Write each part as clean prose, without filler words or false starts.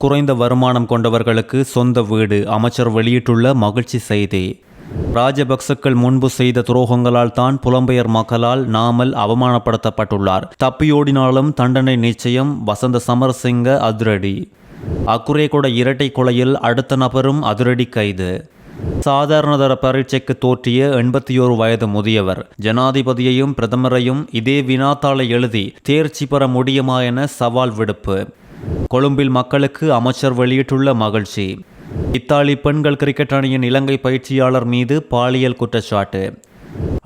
குறைந்த வருமானம் கொண்டவர்களுக்கு சொந்த வீடு அமைச்சர் வெளியிட்டுள்ள மகிழ்ச்சி செய்தி. ராஜபக்சக்கள் முன்பு செய்த துரோகங்களால் தான் புலம்பெயர் மக்களால் நாமல் அவமானப்படுத்தப்பட்டுள்ளார். தப்பியோடினாலும் தண்டனை நிச்சயம். வசந்த சமரசிங்க அதிரடி. அக்குரேகொட இரட்டை கொலையில் அடுத்த நபரும் அதிரடி கைது. சாதாரணதர பரீட்சைக்கு தோற்றிய 81 வயது முதியவர் ஜனாதிபதியையும் பிரதமரையும் இதே வினாத்தாளை எழுதி தேர்ச்சி பெற முடியுமா என சவால் விடுப்பு. கொழும்பில் மக்களுக்கு அமைச்சர் வெளியிட்டுள்ள மகிழ்ச்சி. இத்தாலி பெண்கள் கிரிக்கெட் அணியின் இலங்கை பயிற்சியாளர் மீது பாலியல் குற்றச்சாட்டு.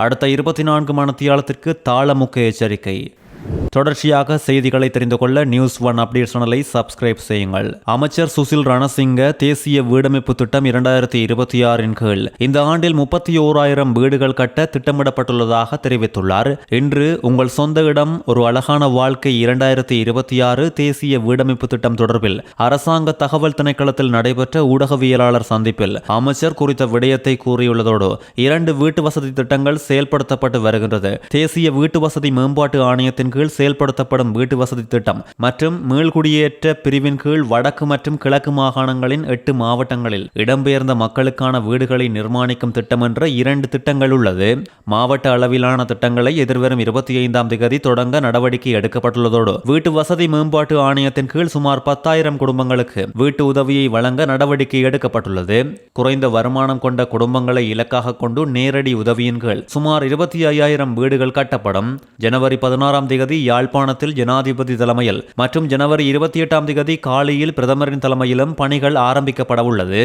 அடுத்த 24 மணித்தியாலத்திற்கு தாளமுக்க எச்சரிக்கை. தொடர்ச்சியாக செய்திகளை தெரிந்து கொள்ள நியூஸ்1 அப்டேட் சேனலை சப்ஸ்கிரைப் செய்யுங்கள். அமைச்சர் சுசில் ரணசிங்க தேசிய வீடமைப்பு திட்டம் 2026 கீழ் இந்த ஆண்டில் 31,000 வீடுகள் கட்ட திட்டமிடப்பட்டுள்ளதாக தெரிவித்துள்ளார். இன்று உங்கள் சொந்த இடம் ஒரு அழகான வாழ்க்கை 2026 தேசிய வீடமைப்பு திட்டம் தொடர்பில் அரசாங்க தகவல் திணைக்களத்தில் நடைபெற்ற ஊடகவியலாளர் சந்திப்பில் அமைச்சர் குறித்த விடயத்தை கூறியுள்ளதோடு 2 வீட்டு வசதி திட்டங்கள் செயல்படுத்தப்பட்டு வருகின்றது. தேசிய வீட்டு வசதி மேம்பாட்டு ஆணையத்தின் கீழ் செயல்படுத்தப்படும் வீட்டு வசதி திட்டம் மற்றும் மீள்குடியேற்ற பிரிவின் கீழ் வடக்கு மற்றும் கிழக்கு மாகாணங்களின் 8 மாவட்டங்களில் இடம்பெயர்ந்த மக்களுக்கான வீடுகளை நிர்மாணிக்கும் திட்டம் என்ற 2 திட்டங்கள் உள்ளது. மாவட்ட அளவிலான திட்டங்களை எதிர்வரும் 25ஆம் தேதி தொடங்க நடவடிக்கை எடுக்கப்பட்டுள்ளதோடு வீட்டு வசதி மேம்பாட்டு ஆணையத்தின் கீழ் சுமார் 10,000 குடும்பங்களுக்கு வீட்டு உதவியை வழங்க நடவடிக்கை எடுக்கப்பட்டுள்ளது. குறைந்த வருமானம் கொண்ட குடும்பங்களை இலக்காக கொண்டு நேரடி உதவியின் கீழ் சுமார் 25,000 வீடுகள் கட்டப்படும். ஜனவரி 16ஆம் தேதி யாழ்ப்பாணத்தில் ஜனாதிபதி தலைமையில் மற்றும் ஜனவரி 28ஆம் தேதி காலியில் பிரதமரின் தலைமையிலும் பணிகள் ஆரம்பிக்கப்பட உள்ளது.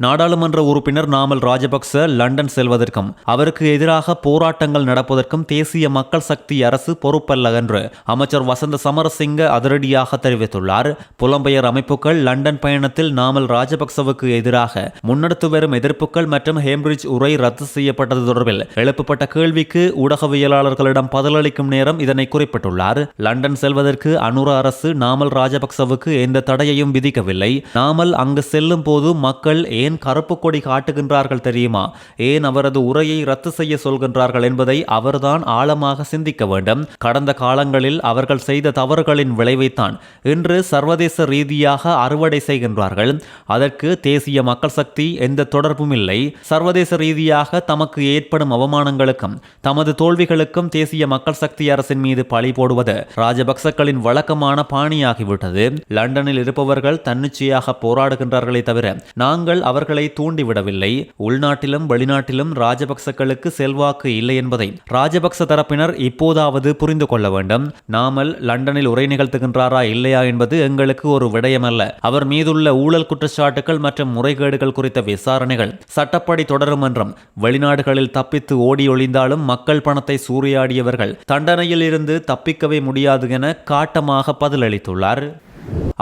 நாடாளுமன்ற உறுப்பினர் நாமல் ராஜபக்ச லண்டன் செல்வதற்கும் அவருக்கு எதிராக போராட்டங்கள் நடப்பதற்கும் தேசிய மக்கள் சக்தி அரசு பொறுப்பல்ல என்று அமைச்சர் வசந்த சமரசிங்க அதிரடியாக தெரிவித்துள்ளார். புலம்பெயர் அமைப்புகள் லண்டன் பயணத்தில் நாமல் ராஜபக்சவுக்கு எதிராக முன்னெடுத்து வரும் எதிர்ப்புகள் மற்றும் ஹேம்பிரிட்ஜ் உரை ரத்து செய்யப்பட்டது தொடர்பில் எழுப்பப்பட்ட கேள்விக்கு ஊடகவியலாளர்களிடம் பதிலளிக்கும் நேரம் இதனை குறிப்பிட்டுள்ளார். லண்டன் செல்வதற்கு அனுர அரசு நாமல் ராஜபக்சவுக்கு எந்த தடையையும் விதிக்கவில்லை. நாமல் அங்கு செல்லும் போது மக்கள் ஏன் கருப்பு கொடி காட்டுகின்றார்கள் தெரியுமா? ஏன் அவரது உரையை ரத்து செய்ய சொல்கின்றார்கள் என்பதை அவர்தான் ஆழமாக சிந்திக்க வேண்டும். கடந்த காலங்களில் அவர்கள் செய்த தவறுகளின் விளைவைத்தான் இன்று சர்வதேச ரீதியாக அறுவடை செய்கின்றார்கள். அதற்கு தேசிய மக்கள் சக்தி எந்த தொடர்பும் இல்லை. சர்வதேச ரீதியாக தமக்கு ஏற்படும் அவமானங்களுக்கும் தமது தோல்விகளுக்கும் தேசிய மக்கள் சக்தி அரசின் மீது பழி போடுவது ராஜபக்சக்களின் வழக்கமான பாணியாகிவிட்டது. லண்டனில் இருப்பவர்கள் தன்னிச்சையாக போராடுகின்றார்களே தவிர நாங்கள் அவர்களை தூண்டிவிடவில்லை. உள்நாட்டிலும் வெளிநாட்டிலும் ராஜபக்சக்களுக்கு செல்வாக்கு இல்லை என்பதை ராஜபக்ச தரப்பினர் இப்போதாவது புரிந்து கொள்ள வேண்டும். நாமல் லண்டனில் உரை நிகழ்த்துகின்றாரா இல்லையா என்பது எங்களுக்கு ஒரு விடயமல்ல. அவர் மீதுள்ள ஊழல் குற்றச்சாட்டுகள் மற்றும் முறைகேடுகள் குறித்த விசாரணைகள் சட்டப்படி தொடரும் என்றும் வெளிநாடுகளில் தப்பித்து ஓடி ஒளிந்தாலும் மக்கள் பணத்தை சூறையாடியவர்கள் தண்டனையில் இருந்து தப்பிக்கவே முடியாது என காட்டமாக பதிலளித்துள்ளார்.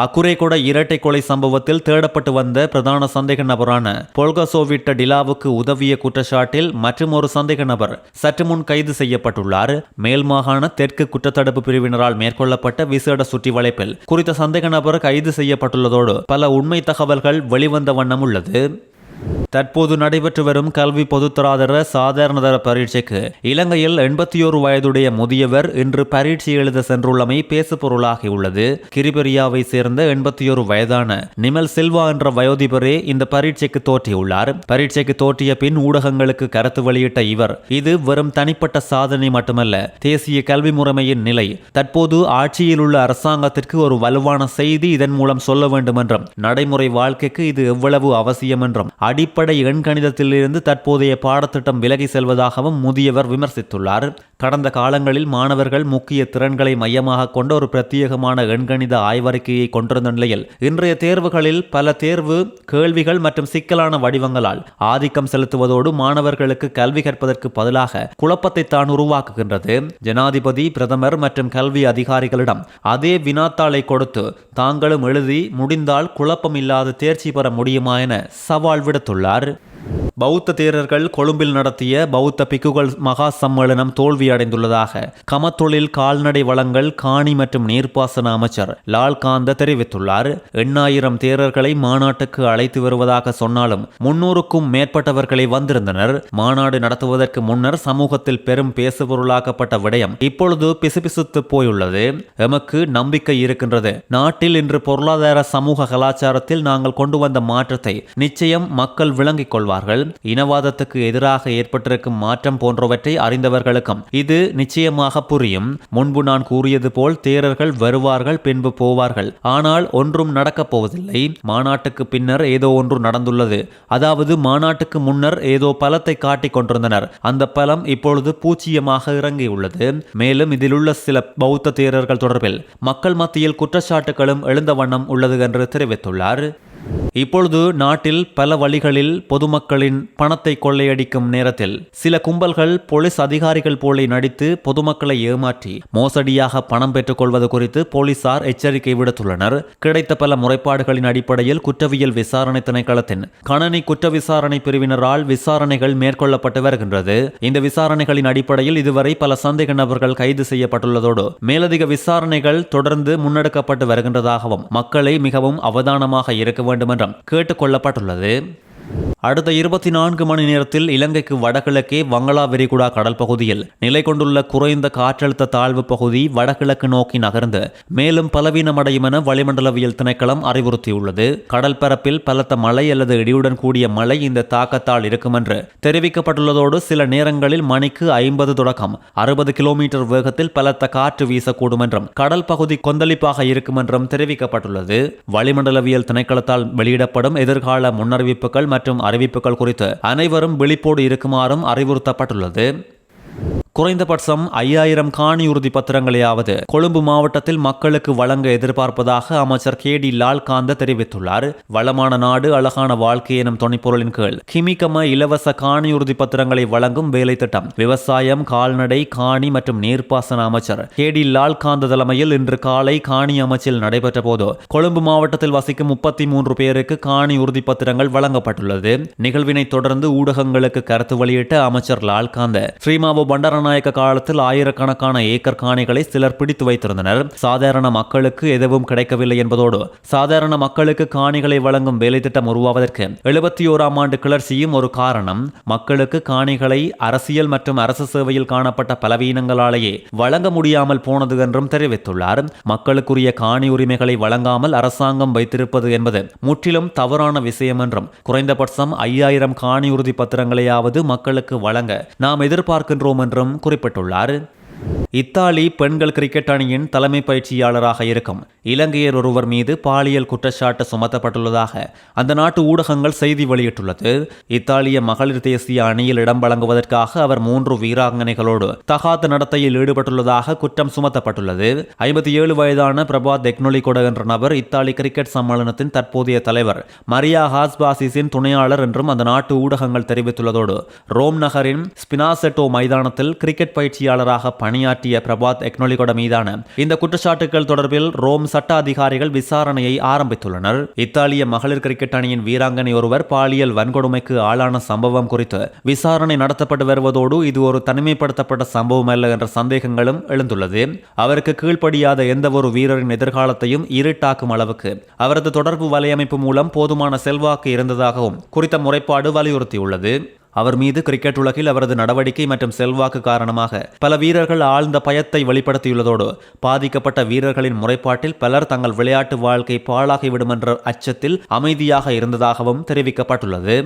அக்குரேகொட இரட்டை கொலை சம்பவத்தில் தேடப்பட்டு வந்த பிரதான சந்தேக நபரான பொல்கசோவிட்ட டிலாவுக்கு உதவிய குற்றச்சாட்டில் மற்றும் ஒரு சந்தேக நபர் சற்று முன் கைது செய்யப்பட்டுள்ளார். மேல் மாகாண தெற்கு குற்றத்தடுப்பு பிரிவினரால் மேற்கொள்ளப்பட்ட விசேட சுற்றி வளைப்பில் குறித்த சந்தேக நபர் கைது செய்யப்பட்டுள்ளதோடு பல உண்மை தகவல்கள் வெளிவந்த வண்ணம் உள்ளது. தற்போது நடைபெற்று வரும் கல்வி பொதுத்தராதர சாதாரணதர பரீட்சைக்கு இலங்கையில் 81 வயதுடைய முதியவர் இன்று பரீட்சை எழுத சென்றுள்ளமை பேசு பொருளாகியுள்ளது. கிரிபெரியாவை சேர்ந்த 81 வயதான நிமல் சில்வா என்ற வயோதிபரே இந்த பரீட்சைக்கு தோற்றியுள்ளார். பரீட்சைக்கு தோற்றிய பின் ஊடகங்களுக்கு கருத்து வெளியிட்ட இவர் இது வெறும் தனிப்பட்ட சாதனை மட்டுமல்ல, தேசிய கல்வி முறைமையின் நிலை, தற்போது ஆட்சியில் உள்ள அரசாங்கத்திற்கு ஒரு வலுவான செய்தி இதன் மூலம் சொல்ல வேண்டும் என்றும் நடைமுறை வாழ்க்கைக்கு இது எவ்வளவு அவசியம் என்றும் அடிப்படை எண்கணிதத்திலிருந்து தற்போதைய பாடத்திட்டம் விலகி செல்வதாகவும் முதியவர் விமர்சித்துள்ளார். கடந்த காலங்களில் மாணவர்கள் முக்கிய திறன்களை மையமாக கொண்ட ஒரு பிரத்யேகமான எண்கணித ஆய்வறிக்கையை கொண்டிருந்த நிலையில் இன்றைய தேர்வுகளில் பல தேர்வு கேள்விகள் மற்றும் சிக்கலான வடிவங்களால் ஆதிக்கம் செலுத்துவதோடு மாணவர்களுக்கு கல்வி கற்பதற்கு பதிலாக குழப்பத்தை தான் உருவாக்குகின்றது. ஜனாதிபதி, பிரதமர் மற்றும் கல்வி அதிகாரிகளிடம் அதே வினாத்தாளை கொடுத்து தாங்களும் எழுதி முடிந்தால் குழப்பம் இல்லாத தேர்ச்சி பெற முடியுமா என சவால் விடுத்துள்ளார். பௌத்த தேரர்கள் கொழும்பில் நடத்திய பௌத்த பிக்குகள் மகா சம்மேளனம் தோல்வியடைந்துள்ளதாக கமத்தொழில் கால்நடை வளங்கள் காணி மற்றும் நீர்ப்பாசன அமைச்சர் லால்காந்த தெரிவித்துள்ளார். 8000 தேரர்களை மாநாட்டுக்கு அழைத்து வருவதாக சொன்னாலும் 300க்கும் மேற்பட்டவர்களை வந்திருந்தனர். மாநாடு நடத்துவதற்கு முன்னர் சமூகத்தில் பெரும் பேசுபொருளாக்கப்பட்ட விடயம் இப்பொழுது பிசுபிசுத்து போயுள்ளது. எமக்கு நம்பிக்கை இருக்கின்றது. நாட்டில் இன்று பொருளாதார சமூக கலாச்சாரத்தில் நாங்கள் கொண்டு வந்த மாற்றத்தை நிச்சயம் மக்கள் விளங்கிக் கொள்வார்கள். இனவாதத்துக்கு எதிராக ஏற்பட்டிருக்கும் மாற்றம் போன்றவற்றை அறிந்தவர்களுக்கும் இது நிச்சயமாக புரியும். முன்பு நான் கூறியது போல் தேரர்கள் வருவார்கள், பின்பு போவார்கள். ஆனால் ஒன்றும் நடக்கப் போவதில்லை. மாநாட்டுக்கு பின்னர் ஏதோ ஒன்று நடந்துள்ளது. அதாவது மாநாட்டுக்கு முன்னர் ஏதோ பலத்தை காட்டிக் கொண்டிருந்தனர். அந்த பலம் இப்பொழுது பூச்சியமாக இறங்கியுள்ளது. மேலும் இதிலுள்ள சில பௌத்த தேரர்கள் தொடர்பில் மக்கள் மத்தியில் குற்றச்சாட்டுகளும் எழுந்த வண்ணம் உள்ளது என்று தெரிவித்துள்ளார். இப்பொழுது நாட்டில் பல வழிகளில் பொதுமக்களின் பணத்தை கொள்ளையடிக்கும் நேரத்தில் சில கும்பல்கள் போலீஸ் அதிகாரிகள் போல நடித்து பொதுமக்களை ஏமாற்றி மோசடியாக பணம் பெற்றுக் கொள்வது குறித்து போலீசார் எச்சரிக்கை விடுத்துள்ளனர். கிடைத்த பல முறைப்பாடுகளின் அடிப்படையில் குற்றவியல் விசாரணை திணைக்களத்தின் கணனி குற்ற விசாரணை பிரிவினரால் விசாரணைகள் மேற்கொள்ளப்பட்டு வருகின்றது. இந்த விசாரணைகளின் அடிப்படையில் இதுவரை பல சந்தேக நபர்கள் கைது செய்யப்பட்டுள்ளதோடு மேலதிக விசாரணைகள் தொடர்ந்து முன்னெடுக்கப்பட்டு வருகின்றதாகவும் மக்களை மிகவும் அவதானமாக இருக்க வேண்டும் என்றும் கேட்டுக் கொள்ளப்பட்டுள்ளது. அடுத்த 24 மணி நேரத்தில் இலங்கைக்கு வடகிழக்கே வங்களா விரிகுடா கடல் பகுதியில் நிலை கொண்டுள்ள குறைந்த காற்றழுத்த தாழ்வு பகுதி வடகிழக்கு நோக்கி நகர்ந்து மேலும் பலவீனமடையும் என வளிமண்டலவியல் திணைக்களம் அறிவுறுத்தியுள்ளது. கடல் பரப்பில் பலத்த மழை அல்லது இடியுடன் கூடிய மழை இந்த தாக்கத்தால் இருக்கும் என்று தெரிவிக்கப்பட்டுள்ளதோடு சில நேரங்களில் மணிக்கு 50 தொடக்கம் 60 கிலோமீட்டர் வேகத்தில் பலத்த காற்று வீசக்கூடும் என்றும் கடல் பகுதி கொந்தளிப்பாக இருக்கும் என்றும் தெரிவிக்கப்பட்டுள்ளது. வளிமண்டலவியல் திணைக்களத்தால் வெளியிடப்படும் எதிர்கால முன்னறிவிப்புகள் மற்றும் அறிவிப்புகள் குறித்து அனைவரும் விழிப்போடு இருக்குமாறும் அறிவுறுத்தப்பட்டுள்ளது. குறைந்தபட்சம் 5000 காணி உறுதி பத்திரங்களையாவது கொழும்பு மாவட்டத்தில் மக்களுக்கு வழங்க எதிர்பார்ப்பதாக அமைச்சர் KD லால்காந்த தெரிவித்துள்ளார். வளமான நாடு அழகான வாழ்க்கை எனும் துணைப்பொருளின் கீழ் கிமிகம இலவச காணி உறுதி பத்திரங்களை வழங்கும் வேலை திட்டம் விவசாயம், கால்நடை, காணி மற்றும் நீர்ப்பாசன அமைச்சர் KD லால்காந்த தலைமையில் இன்று காலை காணி அமைச்சில் நடைபெற்ற போது கொழும்பு மாவட்டத்தில் வசிக்கும் 33 பேருக்கு காணி உறுதி பத்திரங்கள் வழங்கப்பட்டுள்ளது. நிகழ்வினை தொடர்ந்து ஊடகங்களுக்கு கருத்து வெளியிட்ட அமைச்சர் லால்காந்த ஸ்ரீமாவோ பண்டார நாயக்க காலத்தில் ஆயிரக்கணக்கான ஏக்கர் காணிகளை சிலர் பிடித்து வைத்திருந்தனர். சாதாரண மக்களுக்கு எதுவும் கிடைக்கவில்லை என்பதோடு சாதாரண மக்களுக்கு காணிகளை வழங்கும் வேலை திட்டம் உருவாவதற்கு 71ஆம் ஆண்டு கிளர்ச்சியும் ஒரு காரணம். மக்களுக்கு காணிகளை அரசியல் மற்றும் அரசு சேவையில் காணப்பட்ட பலவீனங்களாலேயே வழங்க முடியாமல் போனது என்றும் தெரிவித்துள்ளார். மக்களுக்குரிய காணி உரிமைகளை வழங்காமல் அரசாங்கம் வைத்திருப்பது என்பது முற்றிலும் தவறான விஷயம் என்றும் குறைந்தபட்சம் 5000 காணி உறுதி பத்திரங்களையாவது மக்களுக்கு வழங்க நாம் எதிர்பார்க்கின்றோம் என்றும் குறிப்பிட்டுள்ளார். இத்தாலி பெண்கள் கிரிக்கெட் அணியின் தலைமை பயிற்சியாளராக இருக்கும் இலங்கையர் ஒருவர் மீது பாலியல் குற்றச்சாட்டு சுமத்தப்பட்டுள்ளதாக அந்த நாட்டு ஊடகங்கள் செய்தி வெளியிட்டுள்ளது. இத்தாலிய மகளிர் தேசிய அணியில் இடம் வழங்குவதற்காக அவர் 3 வீராங்கனைகளோடு தகாத நடத்தையில் ஈடுபட்டுள்ளதாக குற்றம் சுமத்தப்பட்டுள்ளது. 57 வயதான பிரபாத் எக்னொலிகொட என்ற நபர் இத்தாலி கிரிக்கெட் சம்மேளனத்தின் தற்போதைய தலைவர் மரியா ஹாஸ்பாசிஸின் துணையாளர் என்றும் அந்த நாட்டு ஊடகங்கள் தெரிவித்துள்ளதோடு ரோம் நகரின் ஸ்பினாசெட்டோ மைதானத்தில் கிரிக்கெட் பயிற்சியாளராக பணியாற்றிய பிரபாத் எக்னொலிகொட மீதான இந்த குற்றச்சாட்டுகள் தொடர்பில் ரோம் சட்ட அதிகாரிகள் விசாரணையை ஆரம்பித்துள்ளனர். இத்தாலிய மகளிர் கிரிக்கெட் அணியின் வீராங்கனை ஒருவர் பாலியல் வன்கொடுமைக்கு ஆளான சம்பவம் குறித்து விசாரணை நடத்தப்பட்டு வருவதோடு இது ஒரு தனிமைப்படுத்தப்பட்ட சம்பவம் அல்ல என்ற சந்தேகங்களும் எழுந்துள்ளது. அவருக்கு கீழ்ப்படியாத எந்த ஒரு வீரரின் எதிர்காலத்தையும் இருட்டாக்கும் அளவுக்கு அவரது தொடர்பு வலையமைப்பு மூலம் போதுமான செல்வாக்கு இருந்ததாகவும் குறித்த முறைப்பாடு வலியுறுத்தியுள்ளது. அவர் மீது கிரிக்கெட் உலகில் அவரது நடவடிக்கை மற்றும் செல்வாக்கு காரணமாக பல வீரர்கள் ஆழ்ந்த பயத்தை வெளிப்படுத்தியுள்ளதோடு பாதிக்கப்பட்ட வீரர்களின் முறைப்பாட்டில் பலர் தங்கள் விளையாட்டு வாழ்க்கை பாழாகிவிடும் என்ற அச்சத்தில் அமைதியாக இருந்ததாகவும் தெரிவிக்கப்பட்டுள்ளது.